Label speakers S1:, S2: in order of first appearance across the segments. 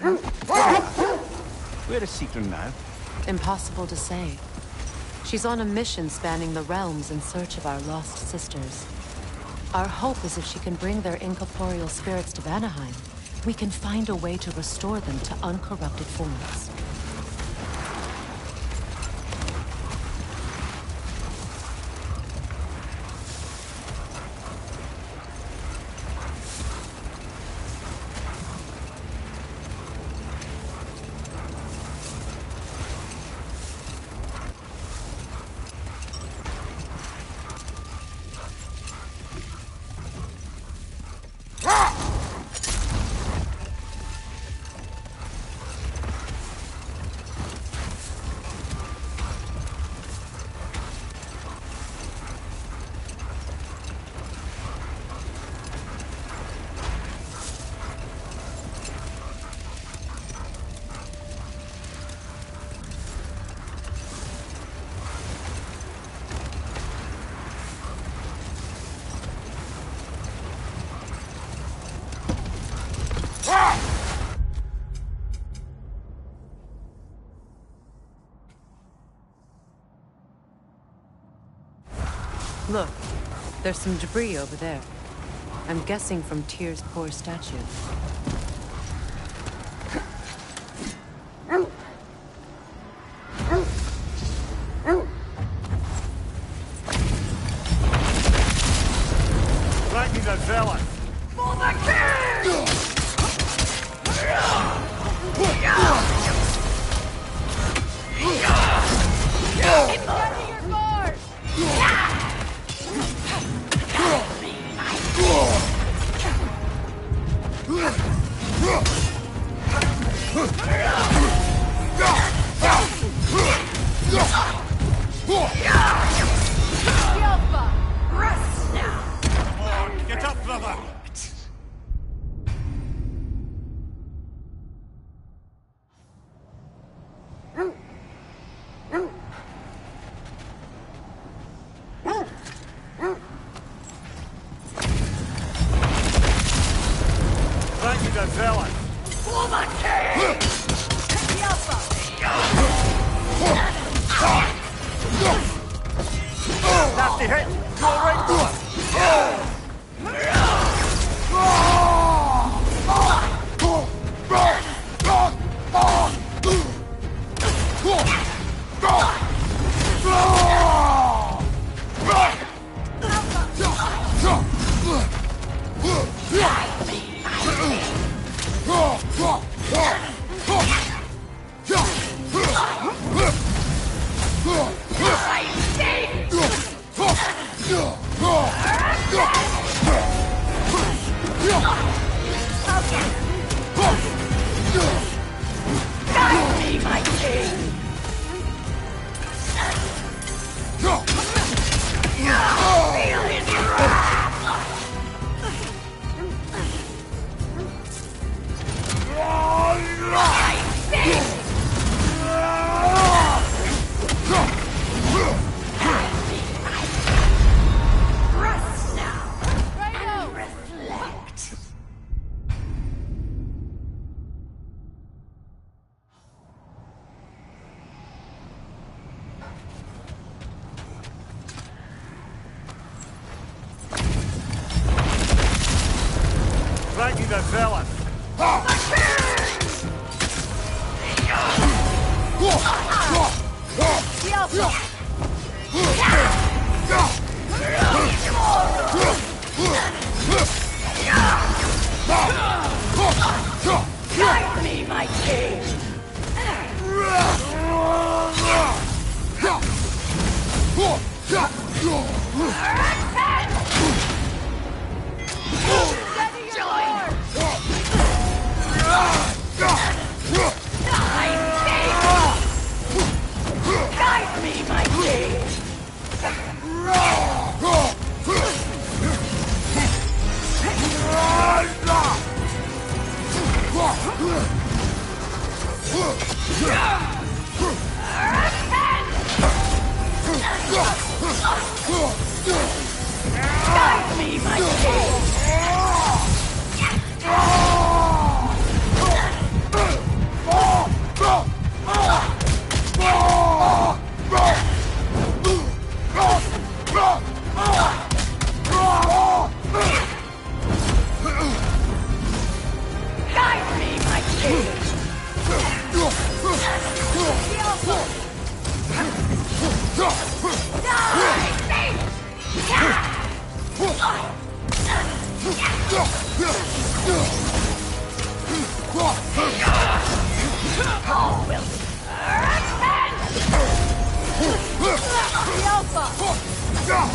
S1: Where is Seekron now?
S2: Impossible to say. She's on a mission spanning the realms in search of our lost sisters. Our hope is if she can bring their incorporeal spirits to Vanaheim, we can find a way to restore them to uncorrupted forms. Look, there's some debris over there. I'm guessing from Tyr's poor statue.
S3: Lightning are zealous. For the king! It's getting your guard! Rest now! Come on, get up, brother!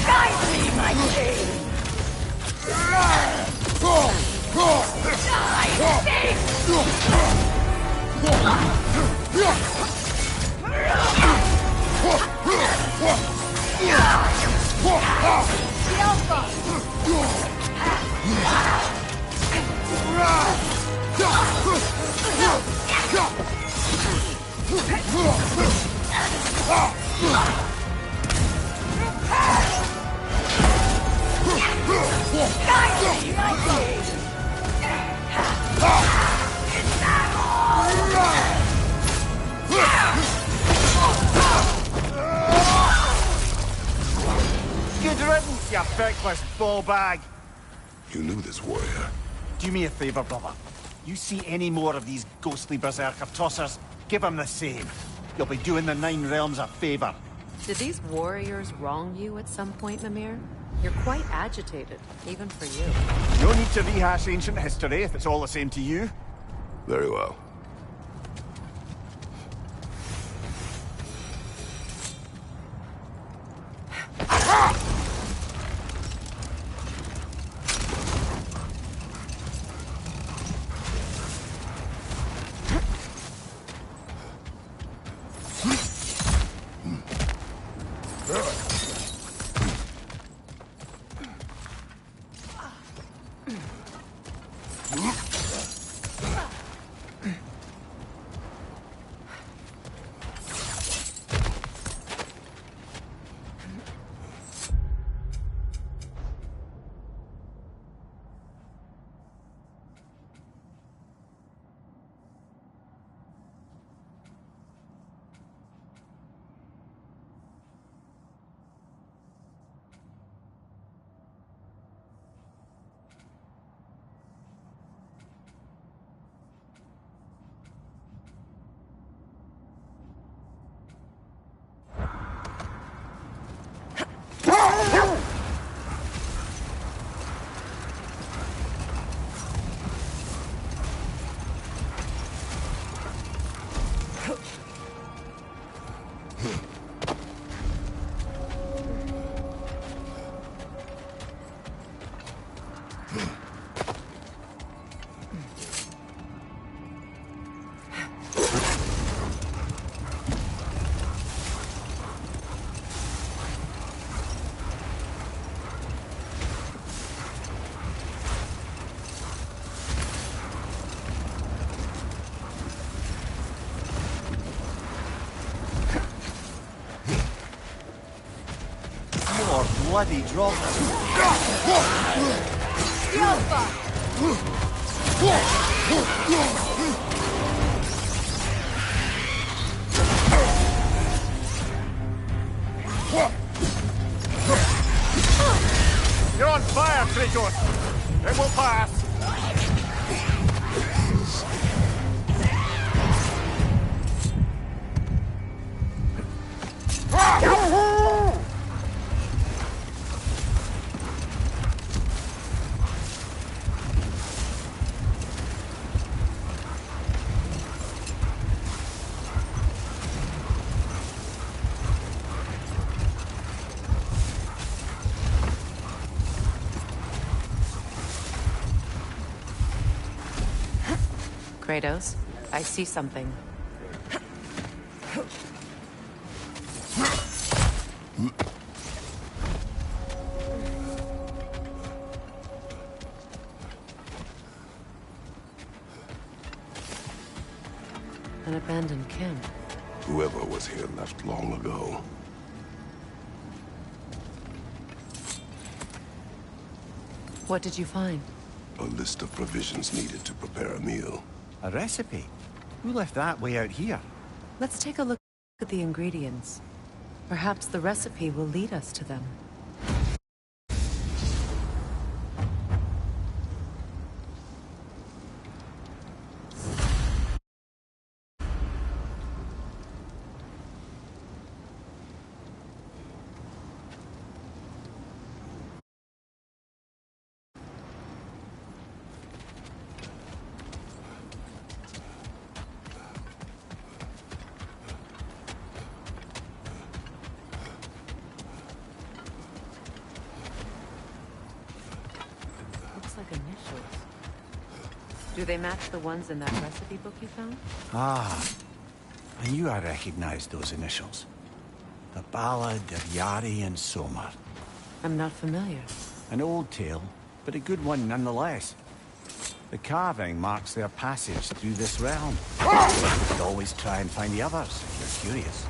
S3: Guide me, my king!
S1: Good riddance, you feckless ball bag.
S4: You knew this warrior.
S1: Do me a favour, brother. You see any more of these ghostly berserker tossers, give them the same. You'll be doing the Nine Realms a favour.
S2: Did these warriors wrong you at some point, Mimir? You're quite agitated, even for you.
S1: No need to rehash ancient history if it's all the same to you.
S4: Very well.
S1: More bloody drop. You're on fire, Kratos! It will pass!
S2: Kratos, I see something. An abandoned camp.
S4: Whoever was here left long ago.
S2: What did you find?
S4: A list of provisions needed to prepare a meal.
S1: A recipe? Who left that way out here?
S2: Let's take a look at the ingredients. Perhaps the recipe will lead us to them. Do they match the ones in that recipe book you found?
S1: Ah, I knew I recognized those initials. The Ballad of Yari and Somar.
S2: I'm not familiar.
S1: An old tale, but a good one nonetheless. The carving marks their passage through this realm. You could always try and find the others if you're curious.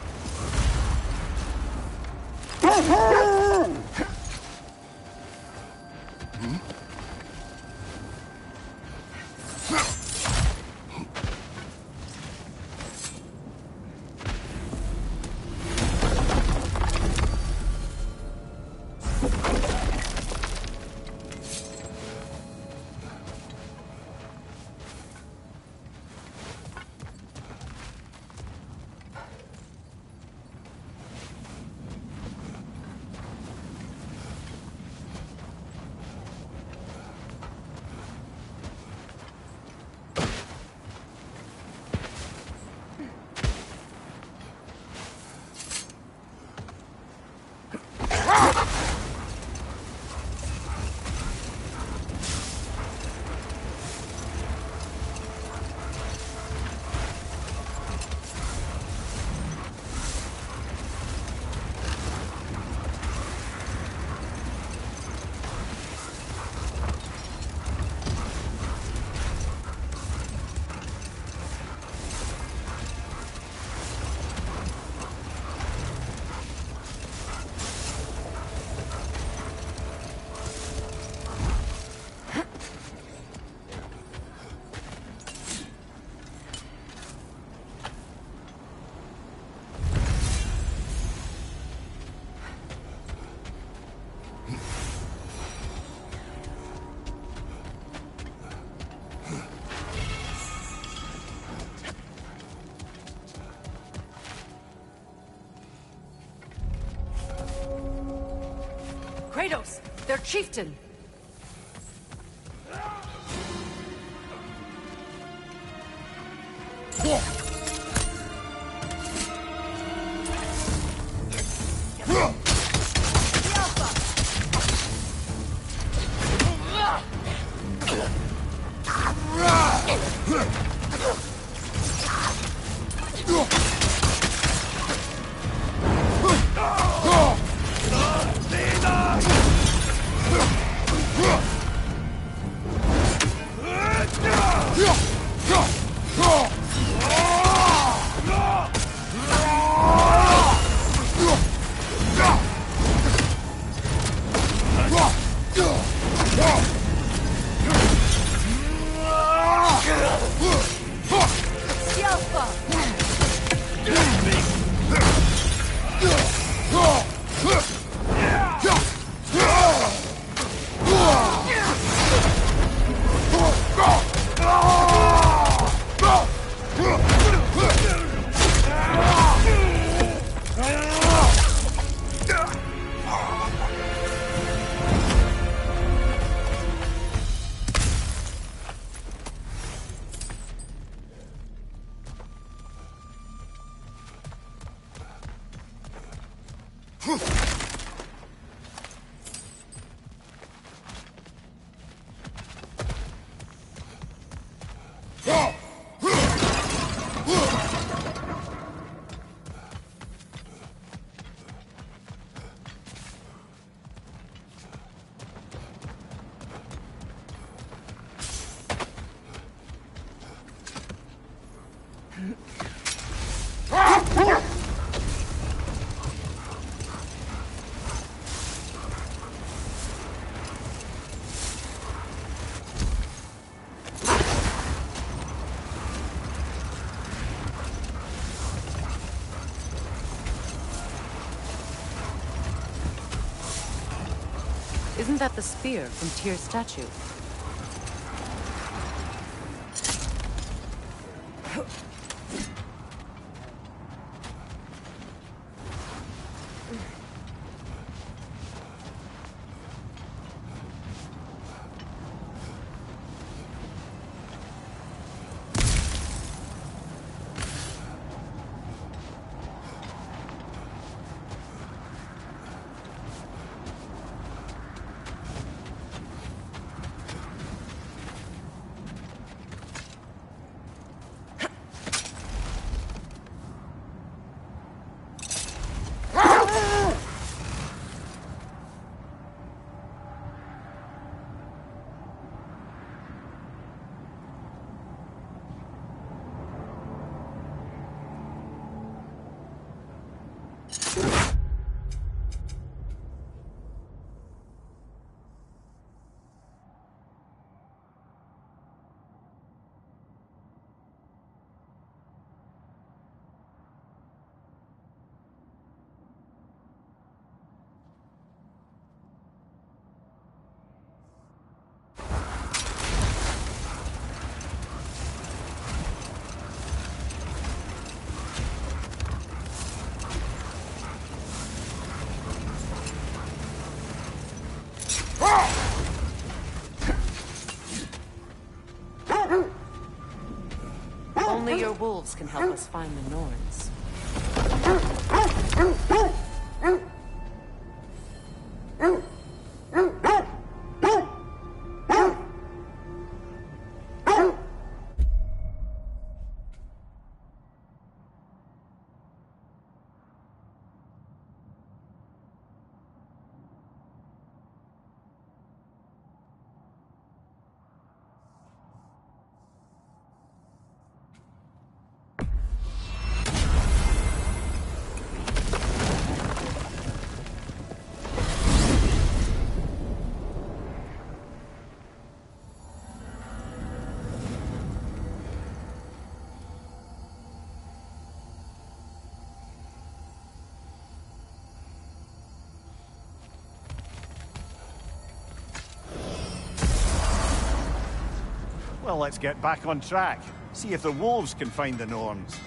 S2: Kratos! Their chieftain! Isn't that the spear from Tyr's statue? Only your wolves can help us find the Norns.
S1: Well, let's get back on track. See if the wolves can find the Norns.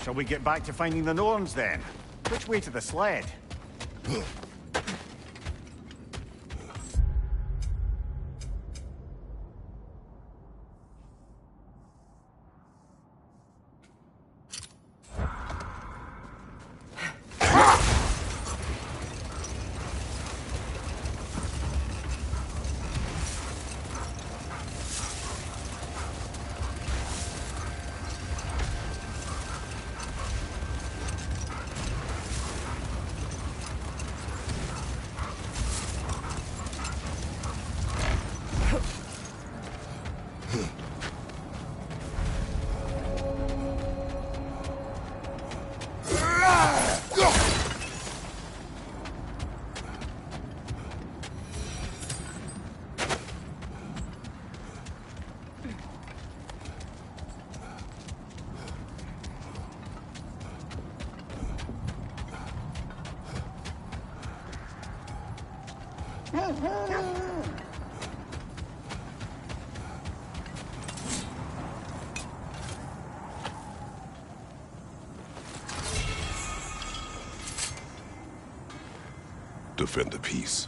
S1: Shall we get back to finding the Norns then? Which way to the sled?
S4: Defend the peace.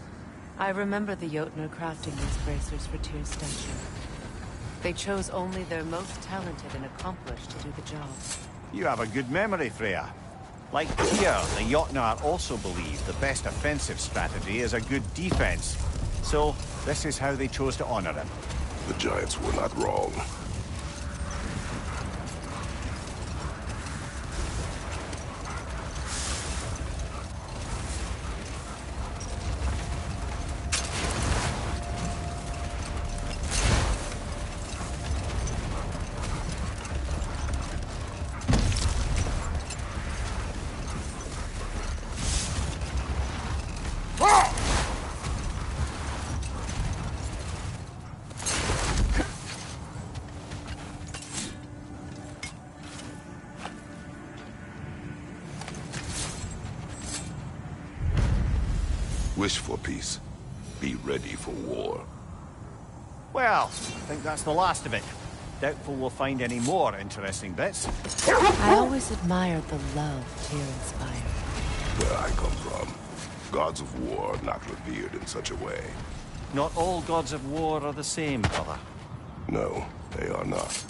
S2: I remember the Jotnar crafting these bracers for Tyr's statue. They chose only their most talented and accomplished to do the job.
S1: You have a good memory, Freya. Like Tyr, the Jotnar also believe the best offensive strategy is a good defense. So, this is how they chose to honor him.
S4: The Giants were not wrong. Wish for peace. Be ready for war.
S1: Well, I think that's the last of it. Doubtful we'll find any more interesting bits.
S2: I always admired the love Tyr inspired.
S4: Where I come from, gods of war are not revered in such a way.
S1: Not all gods of war are the same, brother.
S4: No, they are not.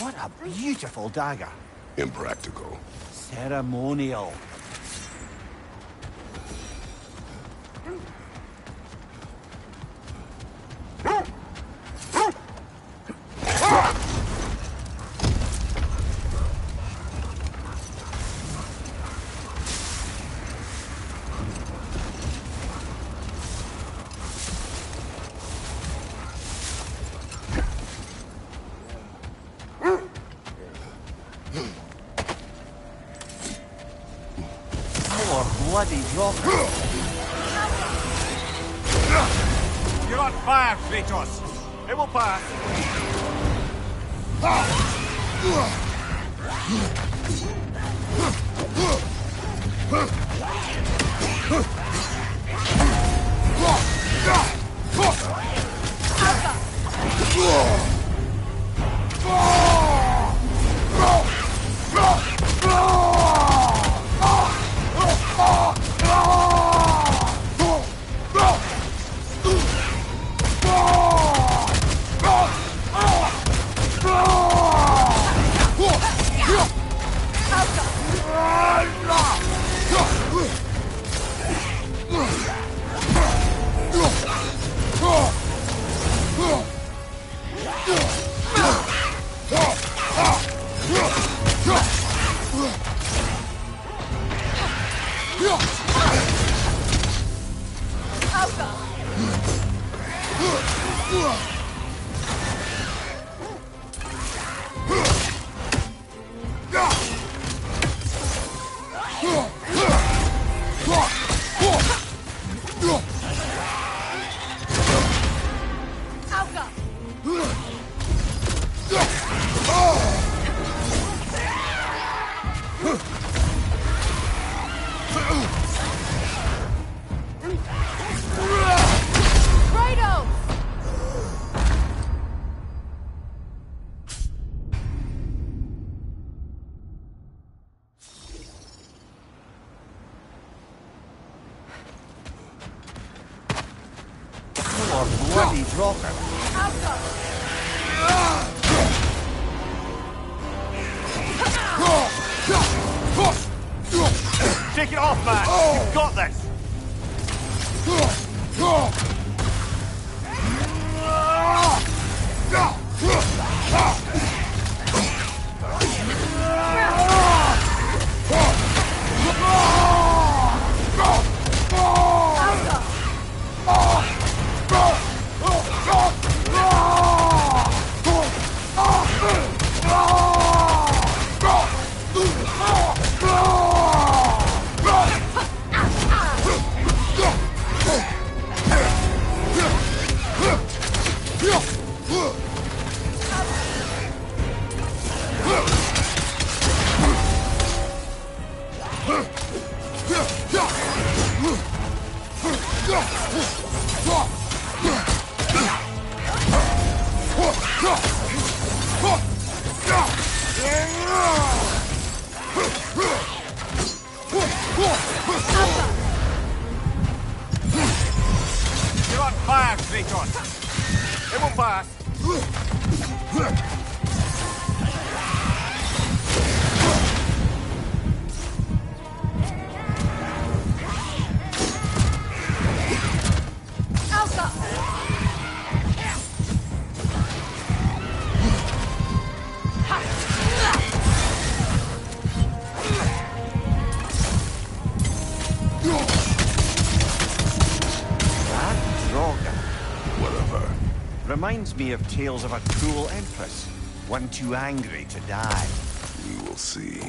S1: What a beautiful dagger.
S4: Impractical.
S1: Ceremonial. Bloody drop. You're on fire, Kratos. It will pass. You're bloody dropping. Take it off, man! You've got this! You're on fire, Kratos! It will pass! Reminds me of tales of a cruel empress, one too angry to die.
S4: We will see.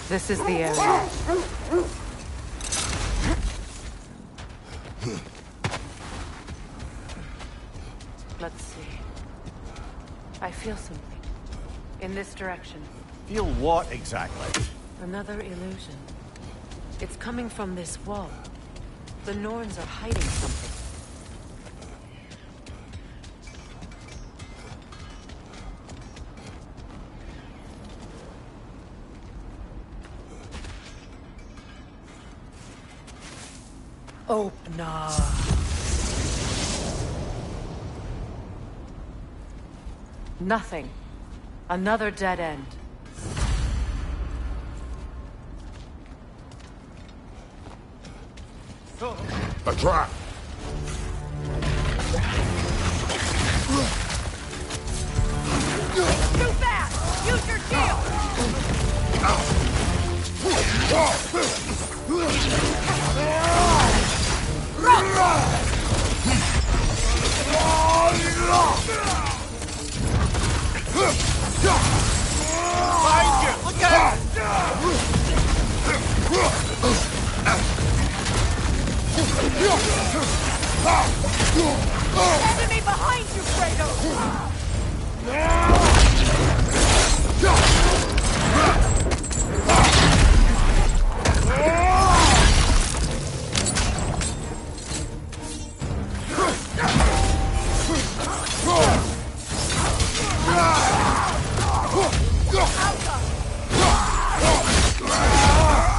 S2: This is the area. Let's see. I feel something. In this direction.
S1: Feel what exactly?
S2: Another illusion. It's coming from this wall. The Norns are hiding something. Open up. Nothing. Another dead end.
S4: A trap!
S3: Too fast! Use your
S1: Behind you! Look out!
S3: Enemy behind you, Kratos!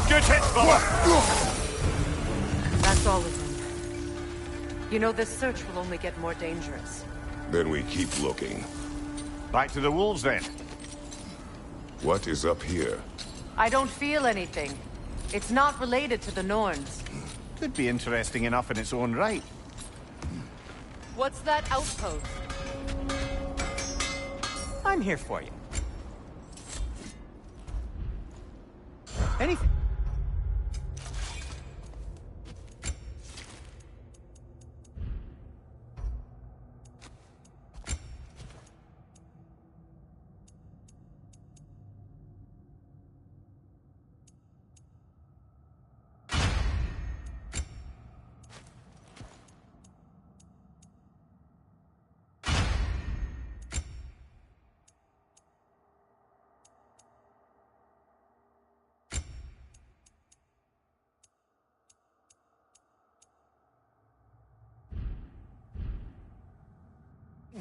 S1: Good hit, fella!
S2: That's all of them. You know, this search will only get more dangerous.
S4: Then we keep looking.
S1: Back to the wolves, then.
S4: What is up here?
S2: I don't feel anything. It's not related to the Norns.
S1: Could be interesting enough in its own right.
S2: What's that outpost?
S1: I'm here for you. Anything.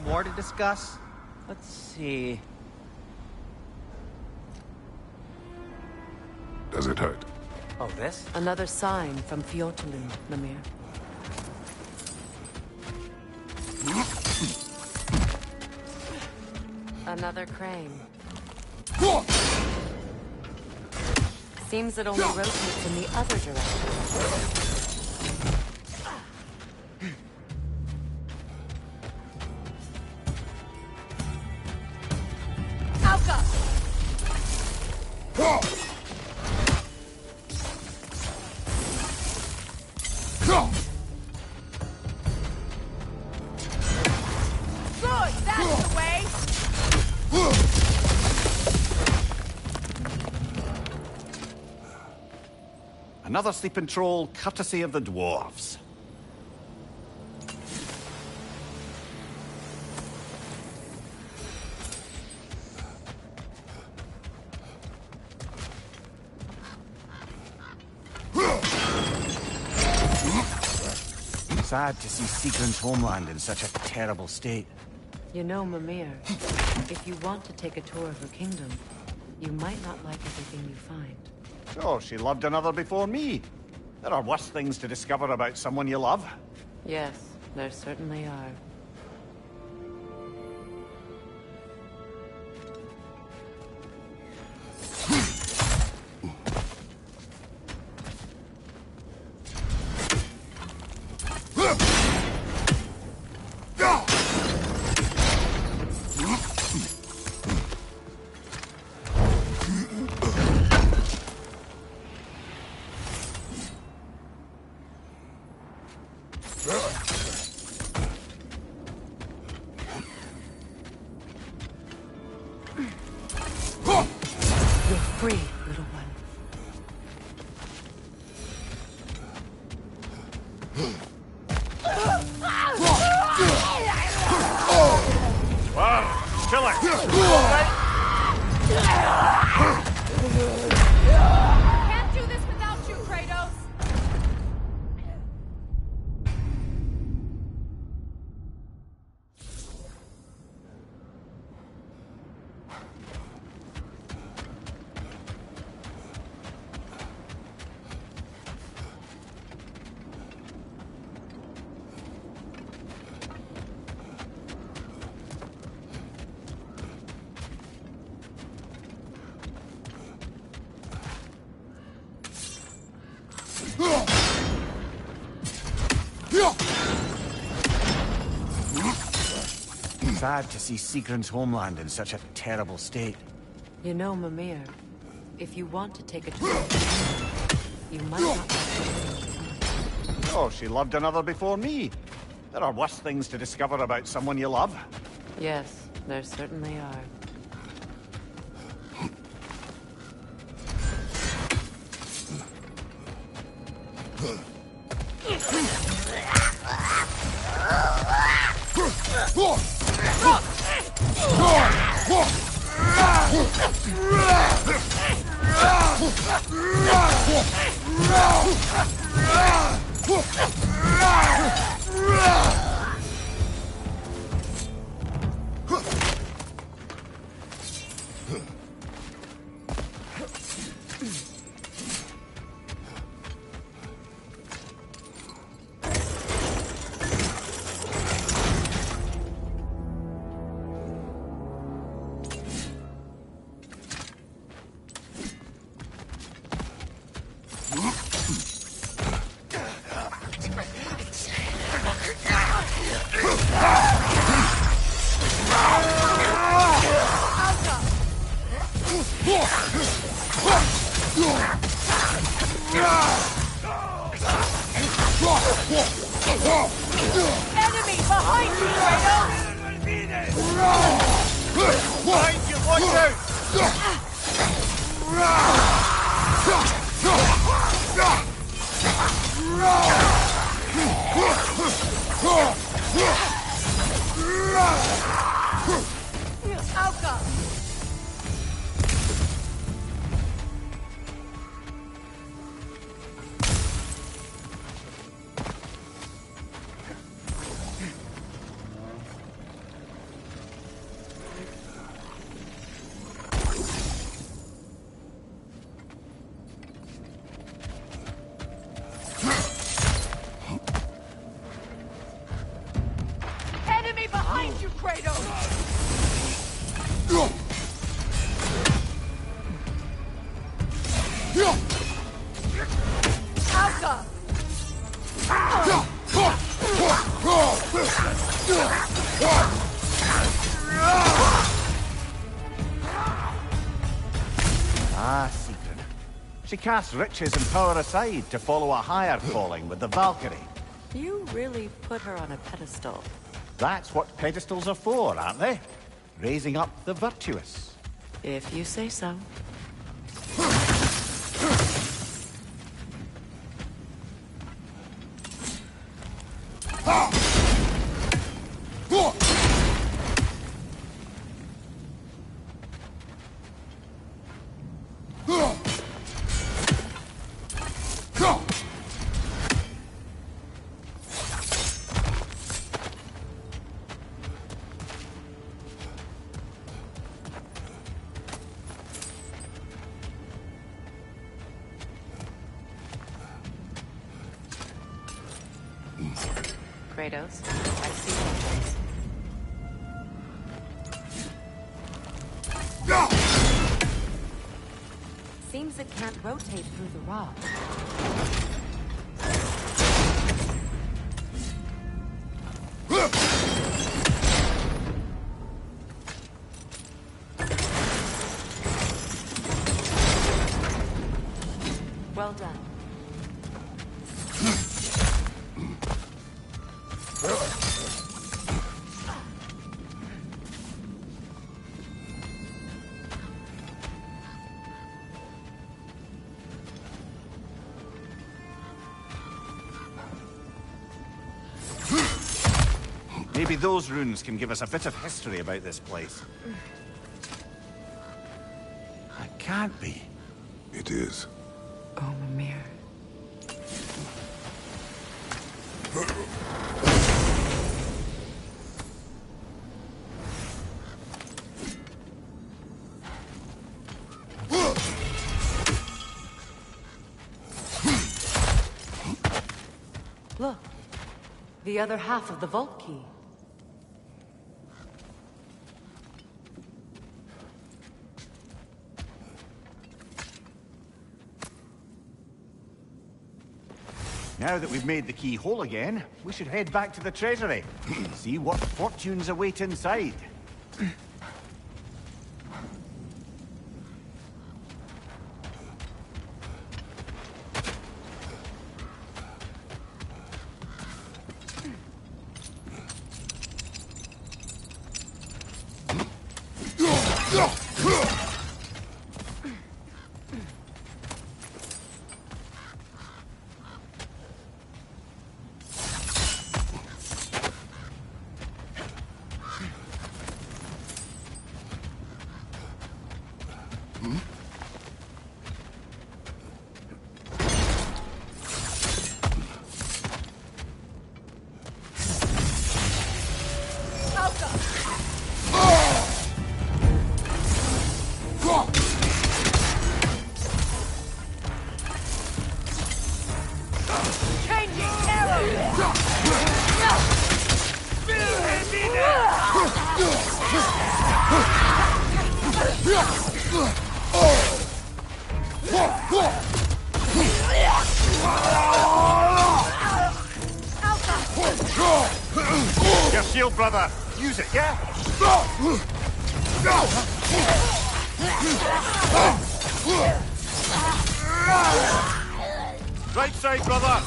S5: More to discuss? Let's see.
S4: Does it hurt?
S5: Oh, this?
S2: Another sign from Fjortulund, Mimir. Another crane. Seems it only rotates in the other direction.
S3: Good, that's the way!
S1: Another sleeping troll, courtesy of the dwarves. Sad to see Sigrun's homeland in such a terrible state.
S2: You know, Mimir, if you want to take a tour of her kingdom, you might not like everything you find.
S1: So, she loved another before me. There are worse things to discover about someone you love.
S2: Yes, there certainly are. You're free, little one.
S1: Wow, kill her!
S3: Can't do this without you, Kratos!
S1: Sad to see Sigrun's homeland in such a terrible state.
S2: You know, Mimir, if you want to take a trip, you might not.
S1: Oh, she loved another before me. There are worse things to discover about someone you love.
S2: Yes, there certainly are.
S3: Enemy behind you, Kratos!
S1: Behind you, watch out!
S3: Alka! Enemy behind you, Kratos! Alka!
S1: Ah, secret. She casts riches and power aside to follow a higher calling with the Valkyrie.
S2: You really put her on a pedestal.
S1: That's what pedestals are for, aren't they? Raising up the virtuous.
S2: If you say so. Kratos, I see what it is. Seems it can't rotate through the rock. Well done.
S1: Maybe those runes can give us a bit of history about this place. It can't be.
S4: It is.
S2: Oh, Mimir. Look, the other half of the vault key.
S1: Now that we've made the key whole again, we should head back to the treasury. See what fortunes await inside. Your shield, brother! Use it, yeah? Right side, brother!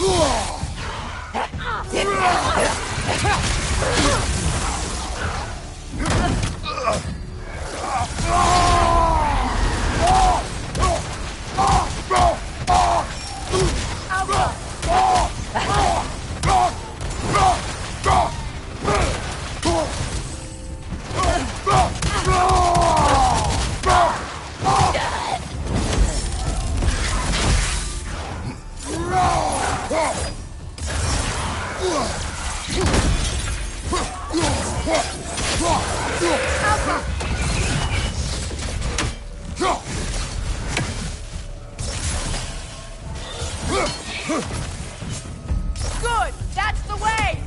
S3: Good! That's the way!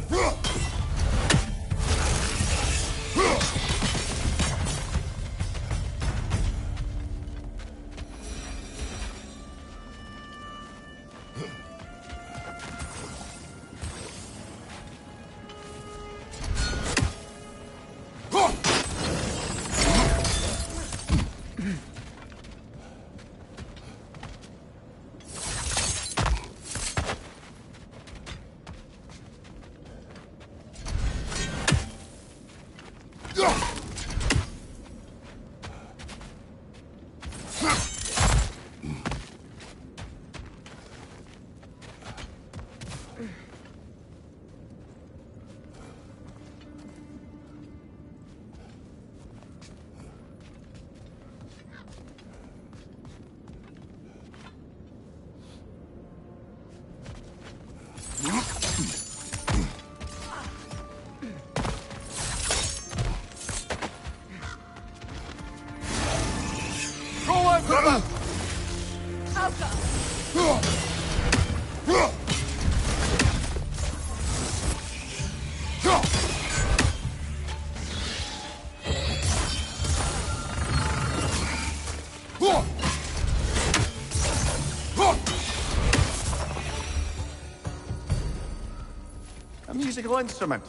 S1: A musical instrument.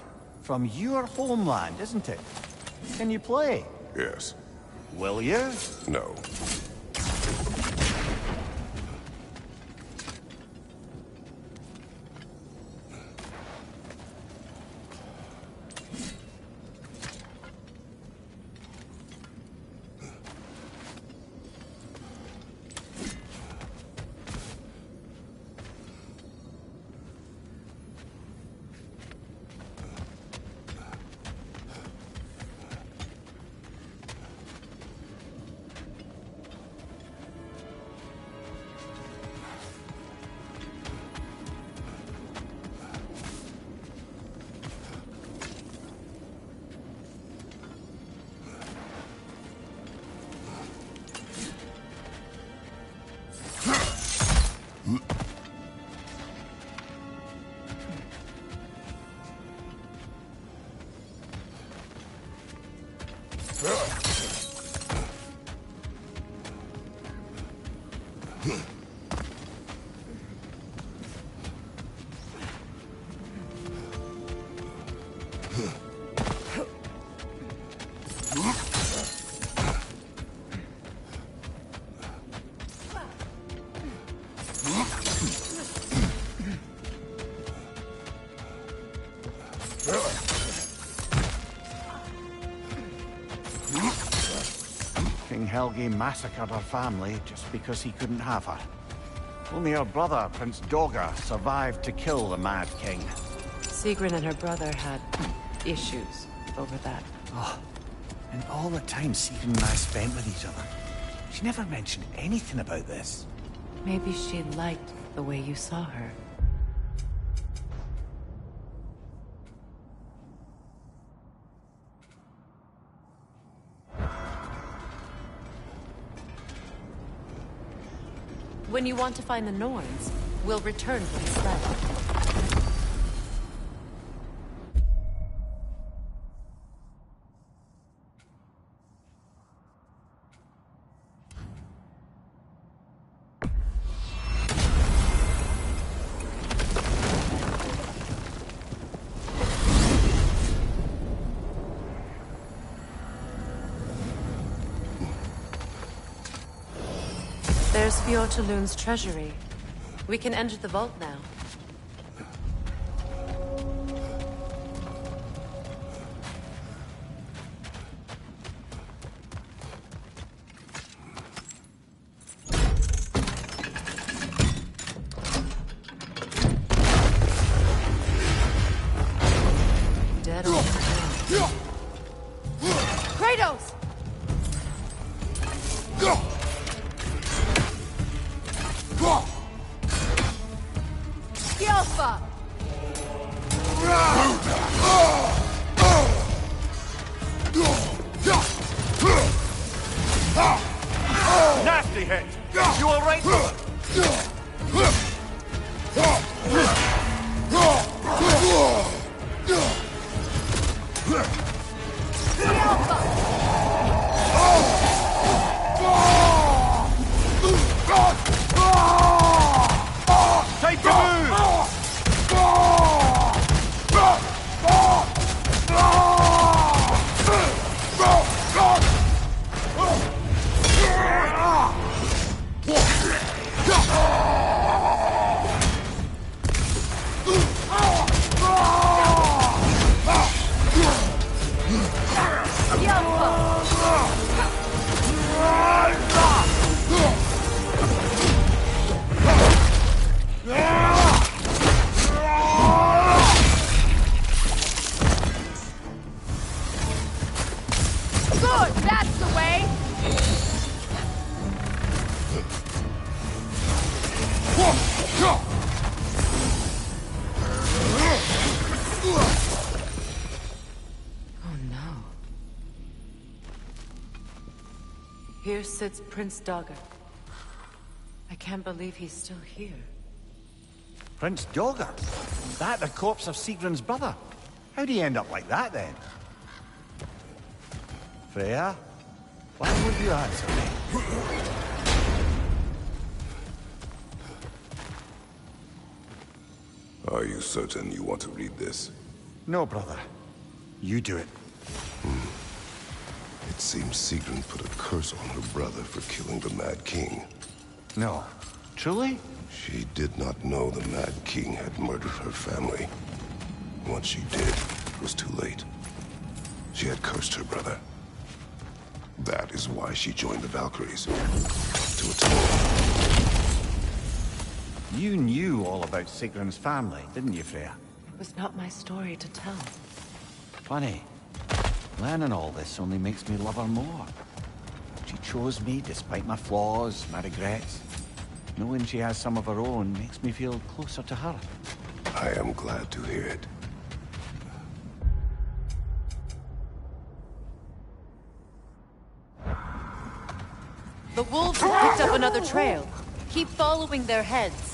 S1: From your homeland, isn't it? Can you play?
S4: Yes.
S1: Will you?
S4: No.
S1: Helgi massacred her family just because he couldn't have her. Only her brother, Prince Dogger, survived to kill the Mad King.
S2: Sigrun and her brother had issues over that.
S1: Oh, and all the time Sigrun and I spent with each other, she never mentioned anything about this.
S2: Maybe she liked the way you saw her. When you want to find the Norns, we'll return to the sled. There's Fjortulun's treasury. We can enter the vault now. Dead old Kratos! Alpha!
S1: Nasty hit! You all right, brother? Time to move!
S3: Good, that's the way!
S2: Oh no. Here sits Prince Dogger. I can't believe he's still here.
S1: Prince Dogger? That the corpse of Sigrun's brother? How'd he end up like that, then? Freya? Why would you answer me?
S4: Are you certain you want to read this?
S1: No, brother. You do it.
S4: It seems Sigrun put a curse on her brother for killing the Mad King.
S1: No. Truly?
S4: She did not know the Mad King had murdered her family. Once she did, it was too late. She had cursed her brother. That is why she joined the Valkyries. To atone.
S1: You knew all about Sigrun's family, didn't you, Freya?
S2: It was not my story to tell.
S1: Funny. Learning all this only makes me love her more. She chose me despite my flaws, my regrets. Knowing she has some of her own makes me feel closer to her.
S4: I am glad to hear it.
S2: The wolves have picked up another trail. Keep following their heads.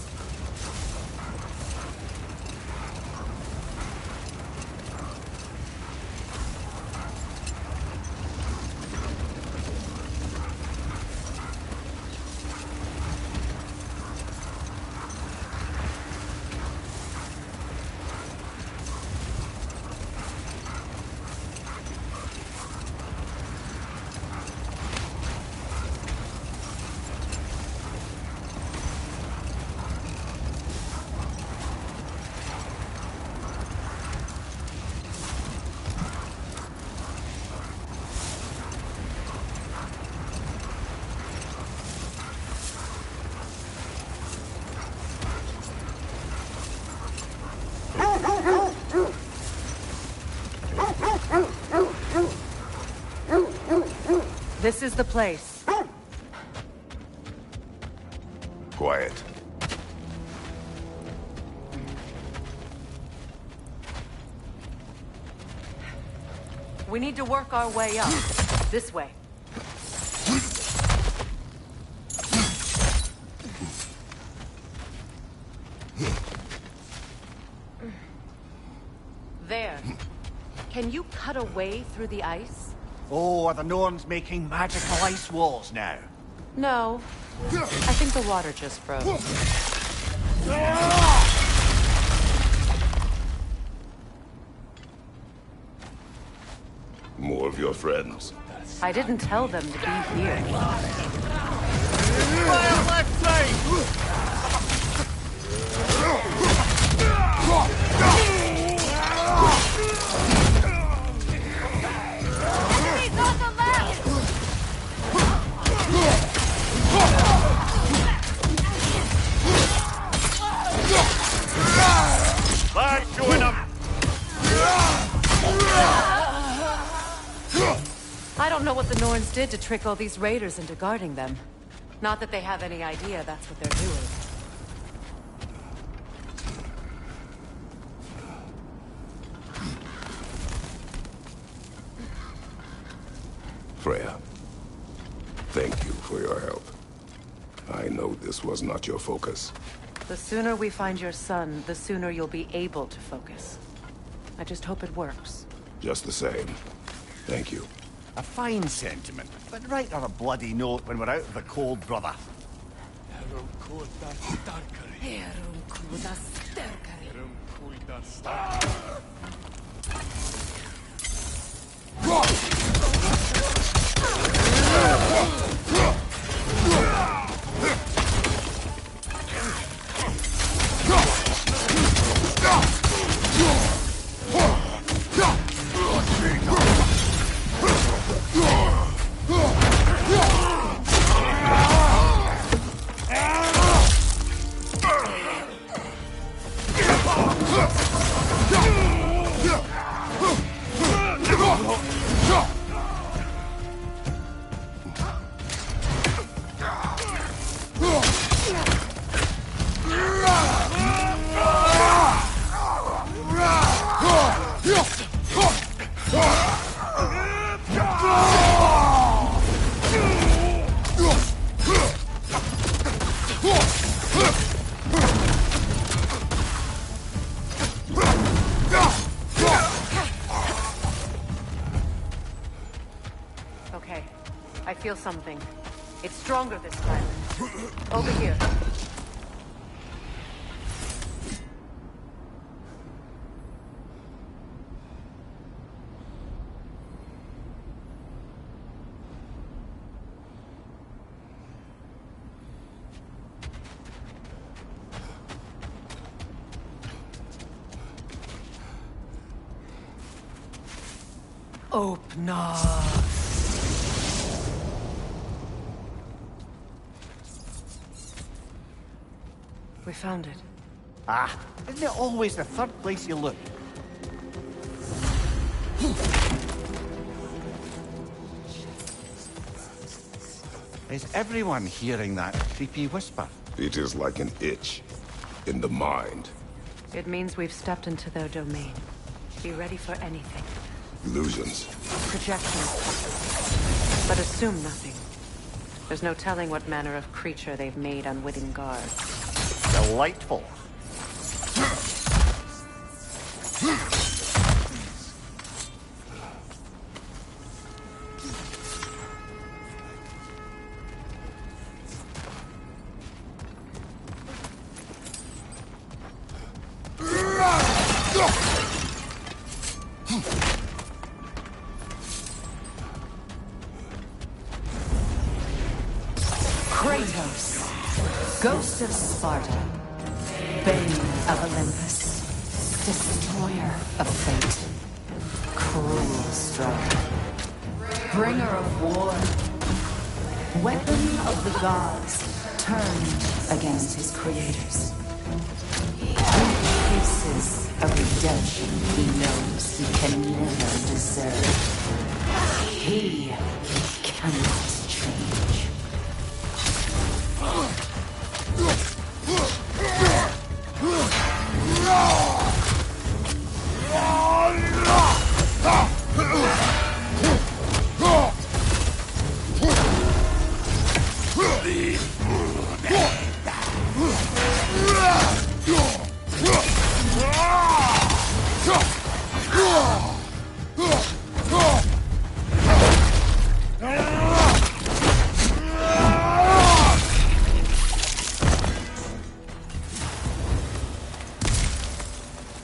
S2: This is the place.
S4: Quiet.
S2: We need to work our way up. This way. There. Can you cut a way through the ice?
S1: Oh, are the Norns making magical ice walls now?
S2: No. I think the water just froze.
S4: More of your friends.
S2: I didn't tell them to be here. I don't know what the Norns did to trick all these raiders into guarding them. Not that they have any idea that's what they're doing.
S4: Freya, thank you for your help. I know this was not your focus.
S2: The sooner we find your son, the sooner you'll be able to focus. I just hope it works.
S4: Just the same, thank you.
S1: A fine sentiment, but write her a bloody note when we're out of the cold, brother.
S2: Okay, I feel something. It's stronger this time. Over here. Open up. We found it.
S1: Ah, isn't it always the third place you look? Is everyone hearing that creepy whisper?
S4: It is like an itch in the mind.
S2: It means we've stepped into their domain. Be ready for anything.
S4: Illusions.
S2: Projections, possibly. But assume nothing. There's no telling what manner of creature they've made unwitting guards.
S1: Delightful.
S6: Kratos, Ghost of Sparta, Bane of Olympus, Destroyer of Fate, Cruel Striker, Bringer of War, Weapon of the Gods, turned against his creators. In cases of redemption he knows he can never deserve. He cannot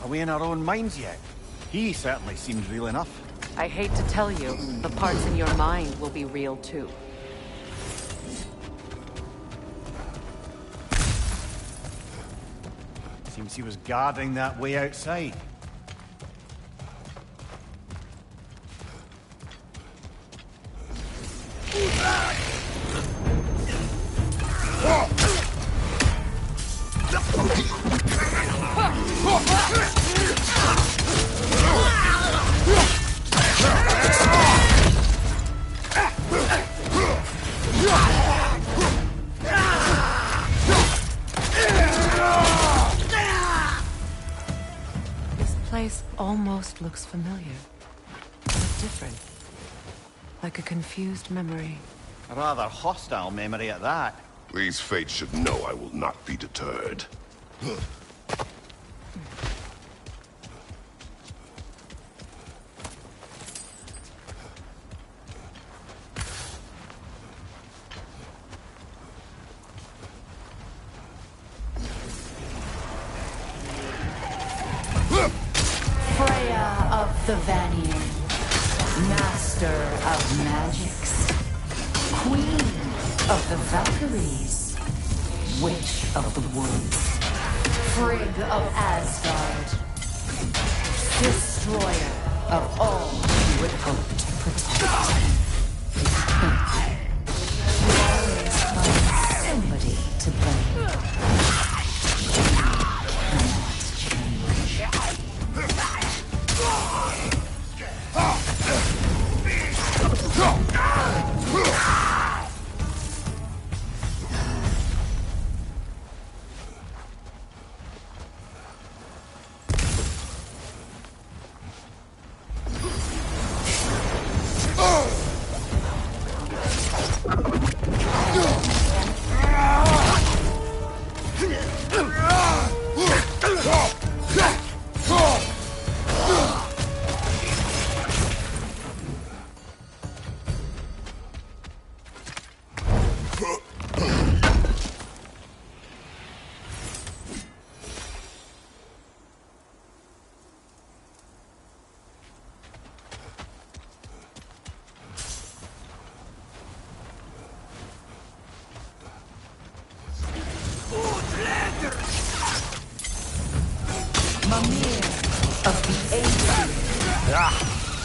S1: away in our own minds yet. He certainly seems real enough.
S2: I hate to tell you, the parts in your mind will be real too.
S1: Seems he was guarding that way outside.
S2: This place almost looks familiar, but different. Like a confused memory.
S1: A rather hostile memory at that.
S4: These fates should know I will not be deterred.
S6: Freya of the Vanir, master of magics, queen of the Valkyries, witch of the woods, Frigg of Asgard, destroyer of all you would hope to protect. You always find somebody to blame.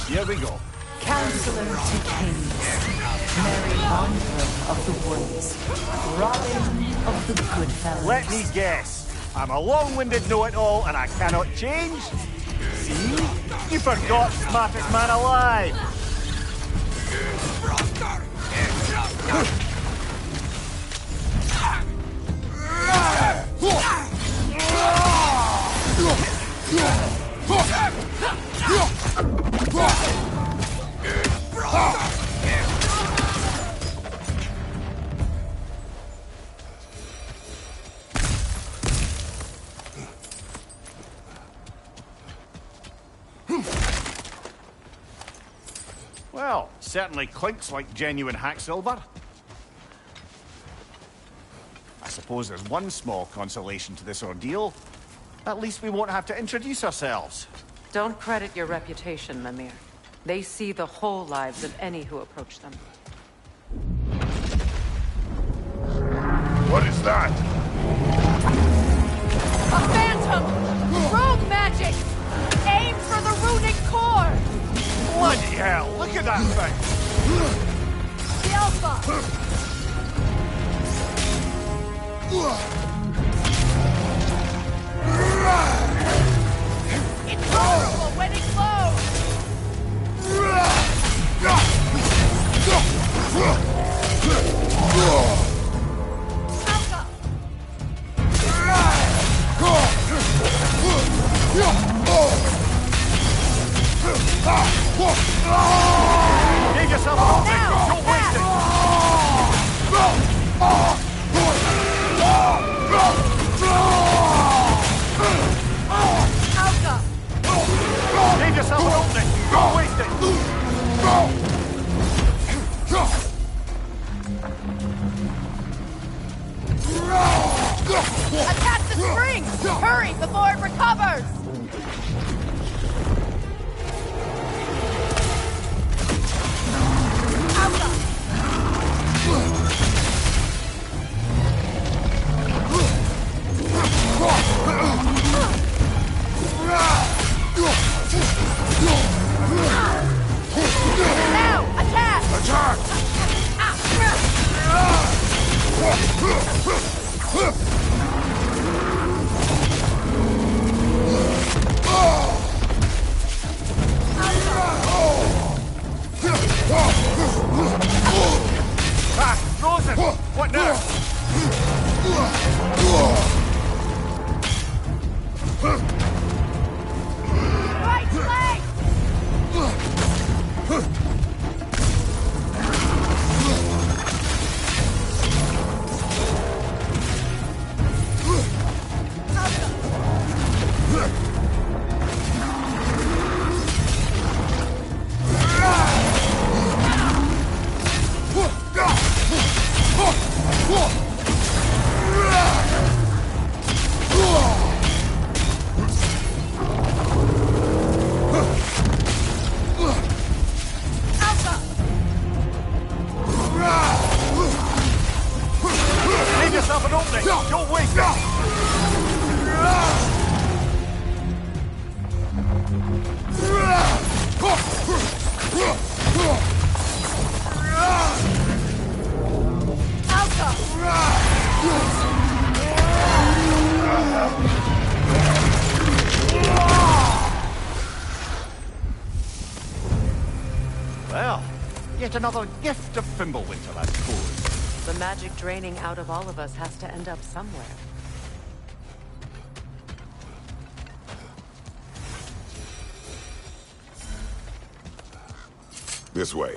S1: Here we go.
S6: Counselor to kings, Mary Monroe of the woods, Robin of the Goodfellas.
S1: Let me guess. I'm a long-winded know-it-all and I cannot change? See? You forgot smartest man alive! Well, certainly clinks like genuine hack silver. I suppose there's one small consolation to this ordeal. At least we won't have to introduce ourselves.
S2: Don't credit your reputation, Mimir. They see the whole lives of any who approach them.
S4: What is that?
S3: A phantom! Rogue magic! Aim for the runic core!
S1: Bloody hell, look at that thing!
S3: The Alpha! It's powerful when it glows! Alpha!
S1: Give yourself a moment!
S3: Now!
S1: Don't waste it!
S3: Alpha!
S1: Give yourself an opening! Don't waste it!
S3: Attack the spring! Hurry before it recovers!
S1: Leave yourself an opening! Don't waste it! Well, yet another gift of Fimbulwinter, I suppose.
S2: The magic draining out of all of us has to end up somewhere.
S4: This way.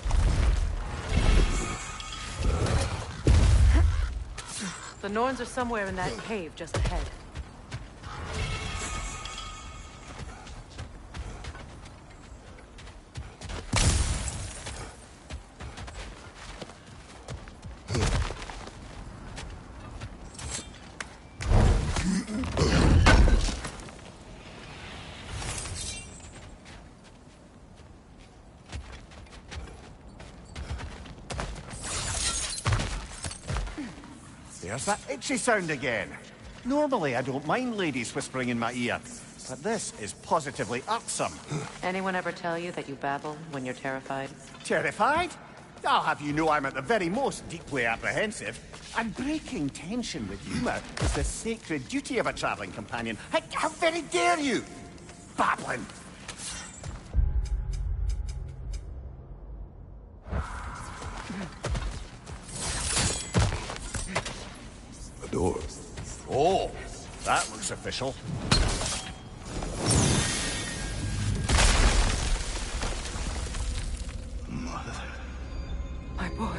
S2: The Norns are somewhere in that cave just ahead.
S1: There's that itchy sound again. Normally, I don't mind ladies whispering in my ear, but this is positively irksome.
S2: Anyone ever tell you that you babble when you're terrified?
S1: Terrified? I'll have you know I'm at the very most deeply apprehensive. And breaking tension with humour is the sacred duty of a travelling companion. How very dare you? Babbling.
S4: A door.
S1: Oh, that looks official.
S7: Mother.
S2: My boy.
S7: I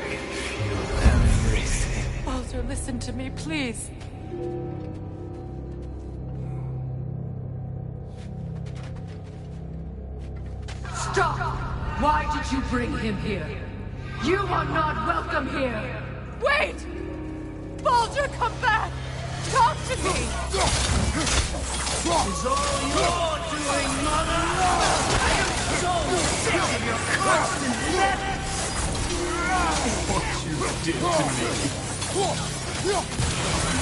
S7: can feel everything.
S2: Baldur, listen to me, please.
S3: Stop! Why did you bring him here? You are not welcome here! Wait! Baldur, come back! Talk to me!
S7: It's all your doing, Mother! I am so sick of your constant methods! What you did to me!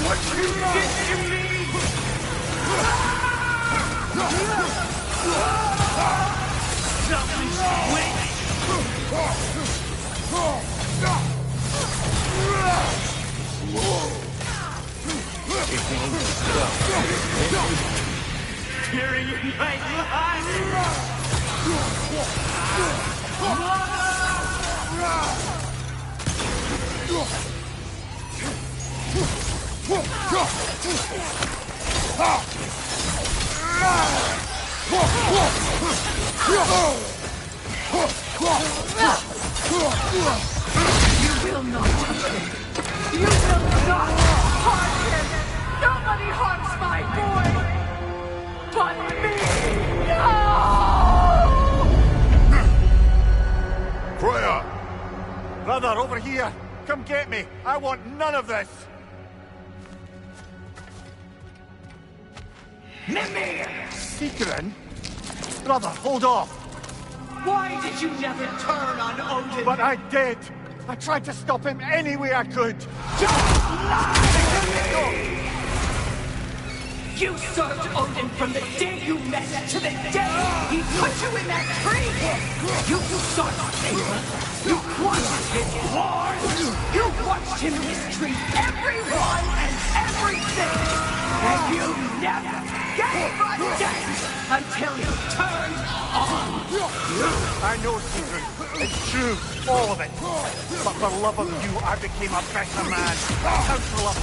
S7: What you did to me! Selfish witch! It won't stop. Tearing in my
S3: You will not touch him! You will not harm him! Nobody harms my boy! But me! No!
S4: Freya!
S1: Brother, over here! Come get me! I want none of this!
S7: Mimir!
S1: Secret? Brother, hold off!
S7: Why did you never turn on Odin?
S1: But I did! I tried to stop him any way I could!
S7: You served Odin from the day you met to the day he put you in that tree! You sought favor! You quashed his wars! You watched him mistreat everyone and everything! And you never gave a damn until you turned on!
S1: I know, Secret. It's true, all of it. But for love of you, I became a better man, a counselor,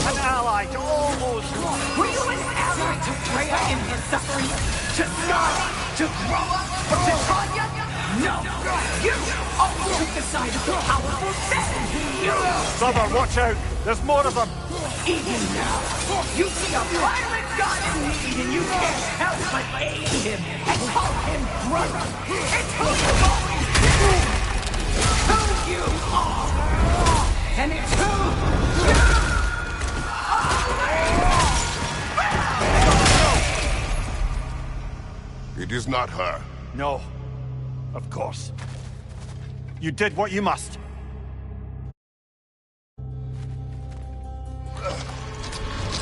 S1: an ally to all those who...
S7: Were you an ally to Freya in her suffering? To Skadi? To Groa? Or to Tanya? No! You always took the side of the powerful men! You...
S1: Brother, watch out! There's more of them!
S7: Eat him now! You see a pirate god in need and you can't help but aid him and call him brother! It's who you've always been! Who you are! And it's who you are!
S4: It is not her.
S1: No. Of course. You did what you must.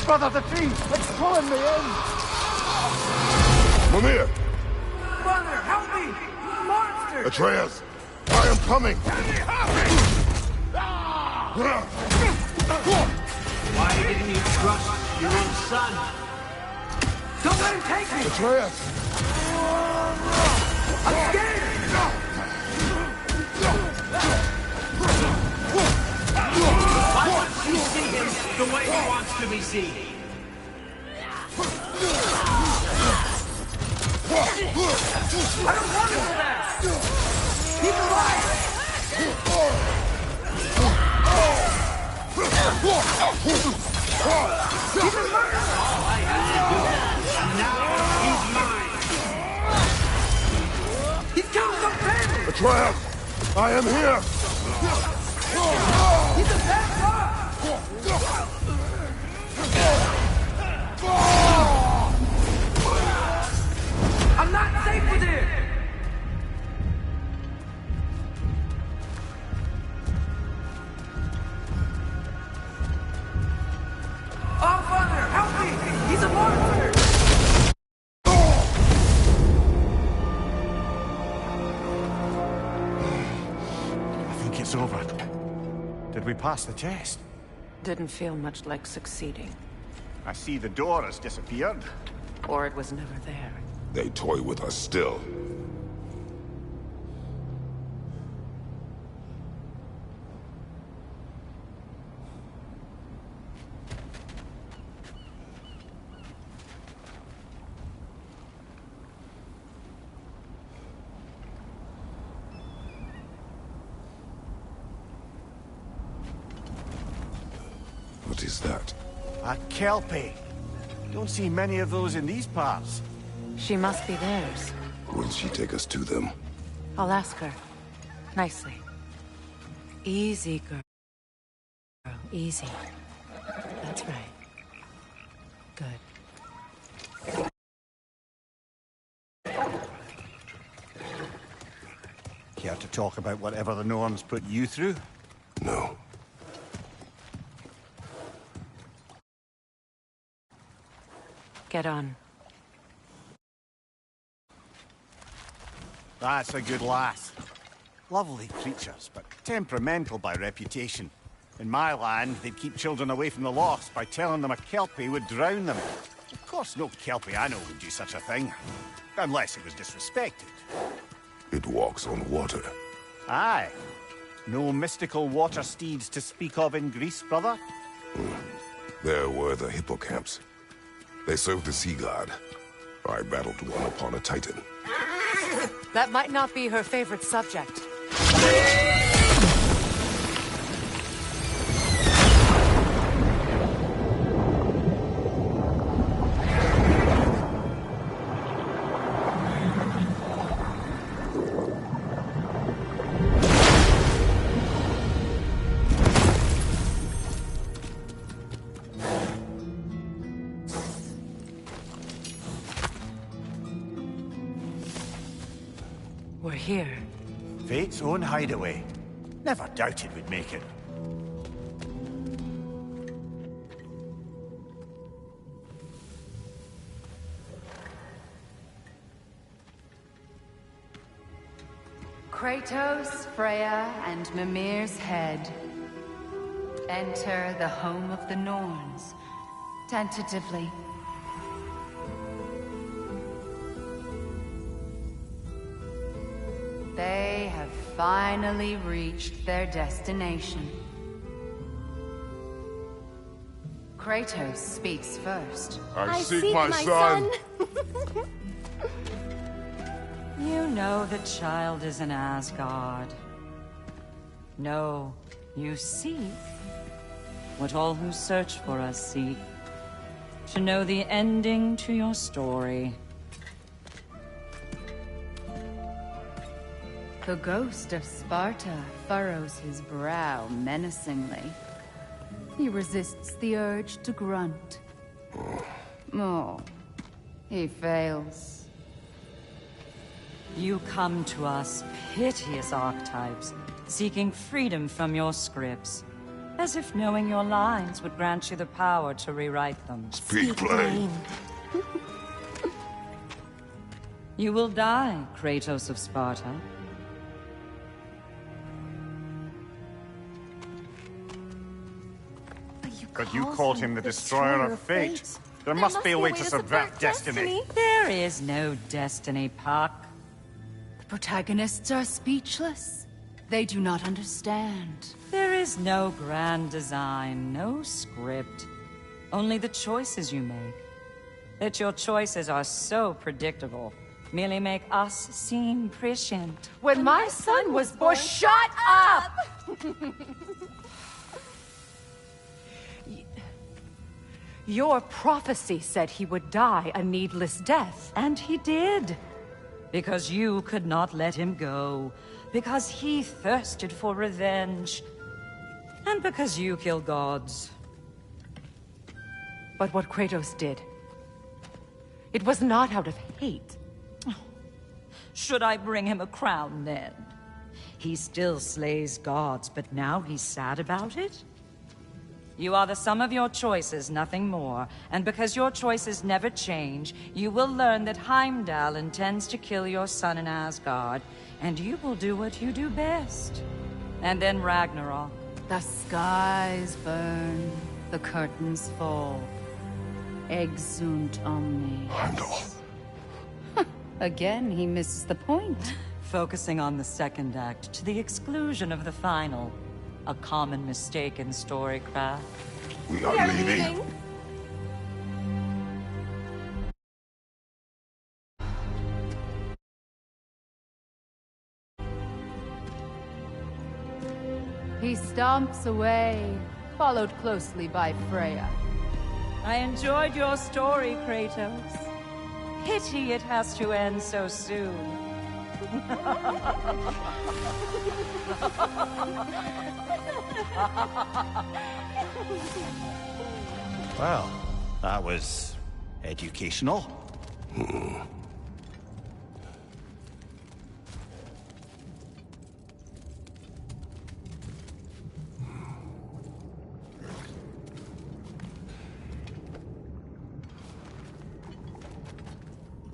S1: Brother, the tree! It's pulling me in!
S4: Mimir!
S7: Brother, help me! Monster!
S4: Atreus! I am coming!
S7: Why didn't you trust your own son? Don't let him take me!
S4: Atreus!
S7: I'm scared! Why don't you see him the way he wants to be seen? I don't want him for that! He's alive! He's a murderer! All I had to do, and now he's mine! He's killed some family!
S4: Atreus! I am here!
S7: He's a bad guy! I'm not safe with him! Oh, Father, help me! He's a monster!
S1: I think it's over. Did we pass the test?
S2: Didn't feel much like succeeding.
S1: I see the door has disappeared.
S2: Or it was never there.
S4: They toy with us still. What is that?
S1: A kelpie. Don't see many of those in these parts.
S2: She must be theirs.
S4: Will she take us to them?
S2: I'll ask her. Nicely. Easy, girl. Easy. That's right. Good.
S1: Care to talk about whatever the Norns put you through?
S4: No.
S2: Get on.
S1: That's a good lass. Lovely creatures, but temperamental by reputation. In my land, they'd keep children away from the lost by telling them a kelpie would drown them. Of course, no kelpie I know would do such a thing. Unless it was disrespected.
S4: It walks on water.
S1: Aye. No mystical water steeds to speak of in Greece, brother?
S4: There were the hippocamps. They served the sea god. I battled one upon a titan.
S2: That might not be her favorite subject. We're here.
S1: Fate's own hideaway. Never doubted we'd make it.
S6: Kratos, Freya, and Mimir's head. Enter the home of the Norns. Tentatively. They have finally reached their destination. Kratos speaks first.
S4: I seek my son.
S6: You know the child is in Asgard. No, you seek what all who search for us seek. To know the ending to your story.
S8: The ghost of Sparta furrows his brow menacingly. He resists the urge to grunt. Oh, he fails.
S6: You come to us, piteous archetypes, seeking freedom from your scripts. As if knowing your lines would grant you the power to rewrite them.
S4: Speak plain.
S6: You will die, Kratos of Sparta.
S9: But you called him the destroyer of fate. There must be a way to subvert destiny.
S6: There is no destiny, Puck.
S8: The protagonists are speechless. They do not understand.
S6: There is no grand design, no script. Only the choices you make. That your choices are so predictable merely make us seem prescient.
S3: When my son was born, shut up! Your prophecy said he would die a needless death.
S6: And he did. Because you could not let him go. Because he thirsted for revenge. And because you kill gods.
S3: But what Kratos did, it was not out of hate.
S6: Should I bring him a crown then? He still slays gods, but now he's sad about it? You are the sum of your choices, nothing more. And because your choices never change, you will learn that Heimdall intends to kill your son in Asgard, and you will do what you do best. And then Ragnarok.
S8: The skies burn, the curtains fall. Exunt omnes.
S4: Heimdall.
S8: Again, he misses the point.
S6: Focusing on the second act to the exclusion of the final. A common mistake in storycraft.
S4: We are leaving.
S8: He stomps away, followed closely by Freya.
S6: I enjoyed your story, Kratos. Pity it has to end so soon.
S1: Well, that was educational.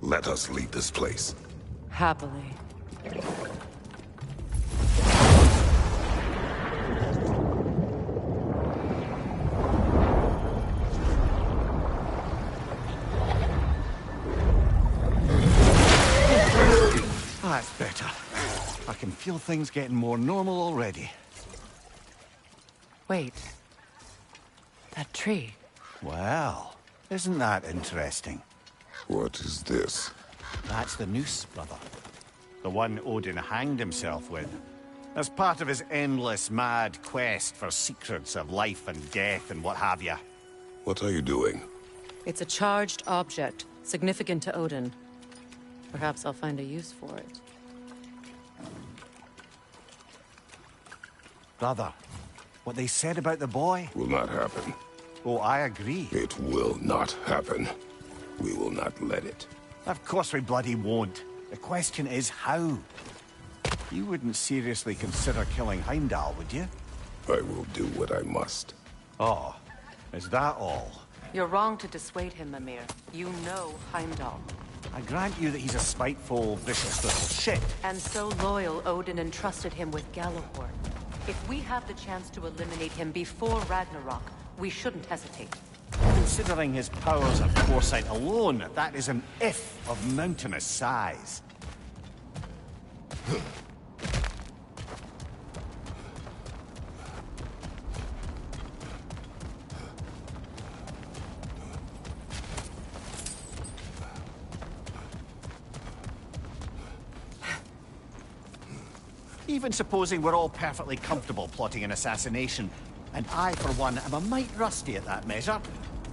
S4: Let us leave this place.
S3: Happily.
S1: That's better. I can feel things getting more normal already.
S3: Wait. That tree.
S1: Well, isn't that interesting?
S4: What is this?
S1: That's the noose, brother. The one Odin hanged himself with. As part of his endless, mad quest for secrets of life and death and what have you.
S4: What are you doing?
S2: It's a charged object, significant to Odin. Perhaps I'll find a use for it.
S1: Brother, what they said about the boy?
S4: Will not happen.
S1: Oh, I agree.
S4: It will not happen. We will not let it.
S1: Of course we bloody won't. The question is how? You wouldn't seriously consider killing Heimdall, would you?
S4: I will do what I must.
S1: Oh, is that all?
S2: You're wrong to dissuade him, Mimir. You know Heimdall.
S1: I grant you that he's a spiteful, vicious little shit.
S2: And so loyal, Odin entrusted him with Gjallarhorn. If we have the chance to eliminate him before Ragnarok, we shouldn't hesitate.
S1: Considering his powers of foresight alone, that is an if of mountainous size. Even supposing we're all perfectly comfortable plotting an assassination, And I, for one, am a mite rusty at that measure.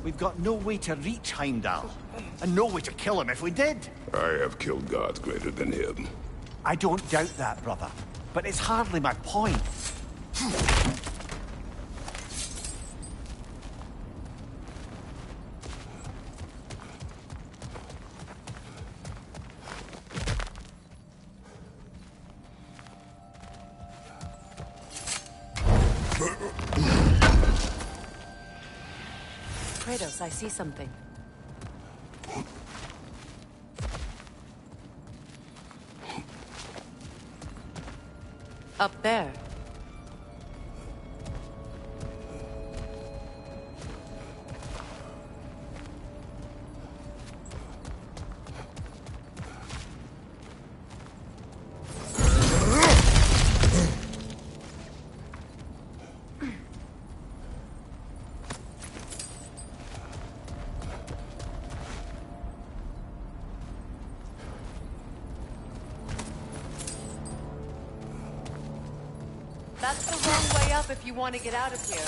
S1: We've got no way to reach Heimdall, and no way to kill him if we did.
S4: I have killed gods greater than him.
S1: I don't doubt that, brother. But it's hardly my point.
S2: Kratos, I see something. Up there. That's the wrong way up if you want to get out of here.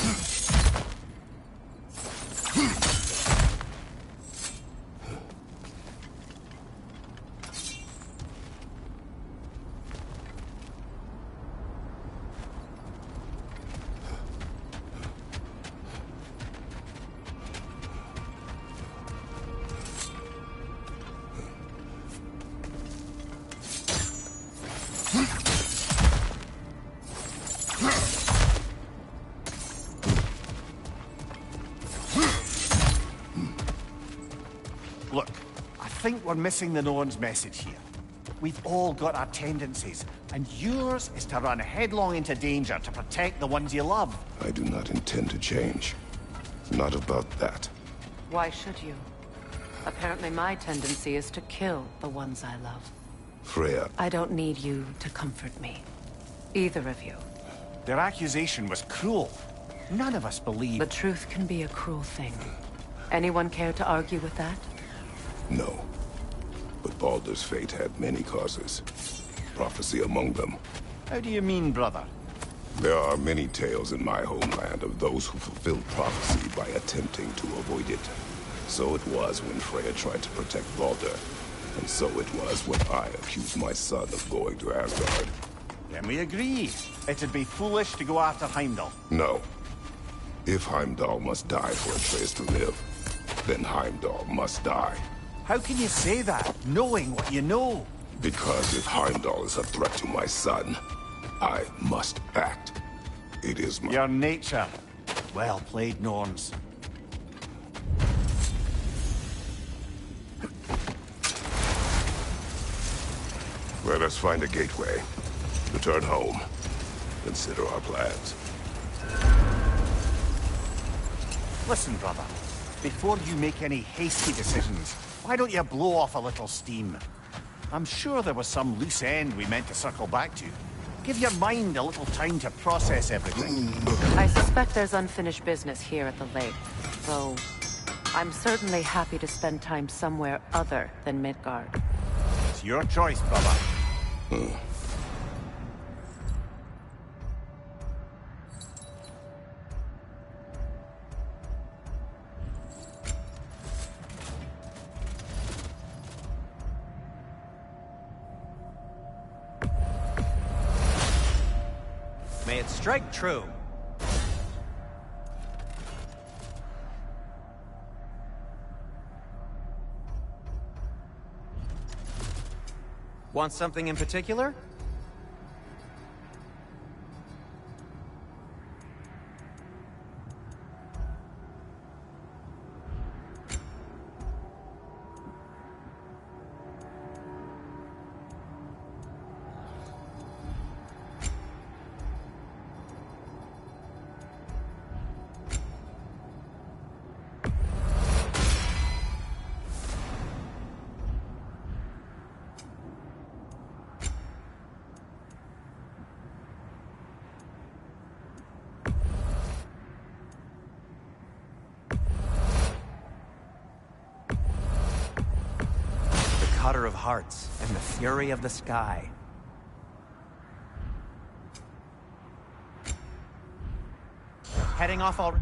S1: Look, I think we're missing the Norn's message here. We've all got our tendencies, and yours is to run headlong into danger to protect the ones you love.
S4: I do not intend to change. Not about that.
S2: Why should you? Apparently my tendency is to kill the ones I love.
S4: Freya,
S2: I don't need you to comfort me. Either of you.
S1: Their accusation was cruel. None of us believe...
S2: The truth can be a cruel thing. Anyone care to argue with that?
S4: no. But Baldur's fate had many causes. Prophecy among them.
S1: How do you mean, brother?
S4: There are many tales in my homeland of those who fulfilled prophecy by attempting to avoid it. So it was when Freya tried to protect Baldur. And so it was when I accused my son of going to Asgard.
S1: Then we agree. It'd be foolish to go after Heimdall.
S4: No. If Heimdall must die for Atreus to live, then Heimdall must die.
S1: How can you say that, knowing what you know?
S4: Because if Heimdall is a threat to my son, I must act. It is my...
S1: Your nature. Well played, Norns.
S4: Let us find a gateway. Return home. Consider our plans.
S1: Listen, brother. Before you make any hasty decisions, why don't you blow off a little steam? I'm sure there was some loose end we meant to circle back to. Give your mind a little time to process everything.
S2: I suspect there's unfinished business here at the lake, though I'm certainly happy to spend time somewhere other than Midgard.
S1: It's your choice, brother.
S5: May it strike true. Want something in particular? Cutter of hearts and the fury of the sky. Heading off already?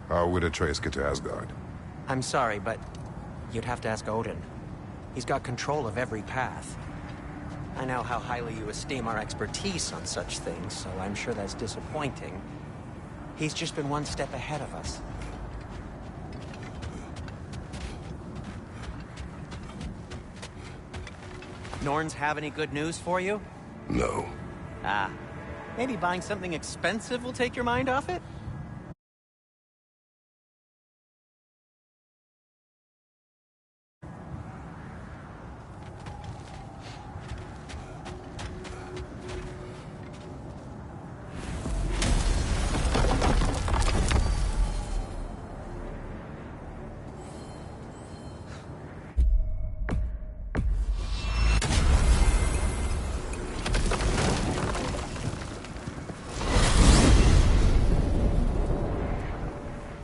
S4: How would Atreus get to Asgard?
S5: I'm sorry, but you'd have to ask Odin. He's got control of every path. I know how highly you esteem our expertise on such things, so I'm sure that's disappointing. He's just been one step ahead of us. Norns have any good news for you?
S4: No.
S5: Ah, maybe buying something expensive will take your mind off it?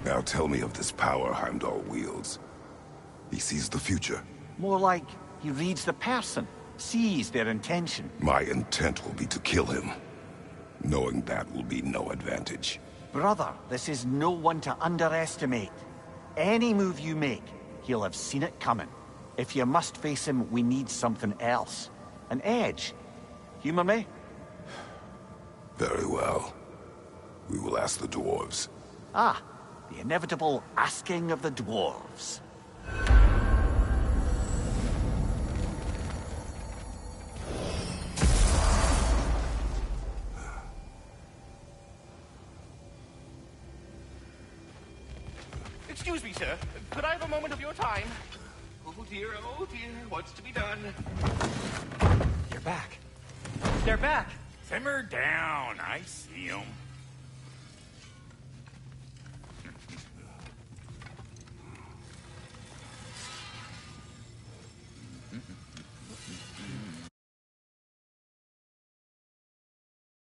S4: Now tell me of this power Heimdall wields. He sees the future.
S1: More like he reads the person, sees their intention.
S4: My intent will be to kill him. Knowing that will be no advantage.
S1: Brother, this is no one to underestimate. Any move you make, he'll have seen it coming. If you must face him, we need something else. An edge. Humor me?
S4: Very well. We will ask the dwarves.
S1: Ah, the inevitable asking of the dwarves.
S10: Excuse me, sir. Could I have a moment of your time? Oh dear, what's to be done?
S5: You're back. They're back!
S9: Simmer down. I see 'em.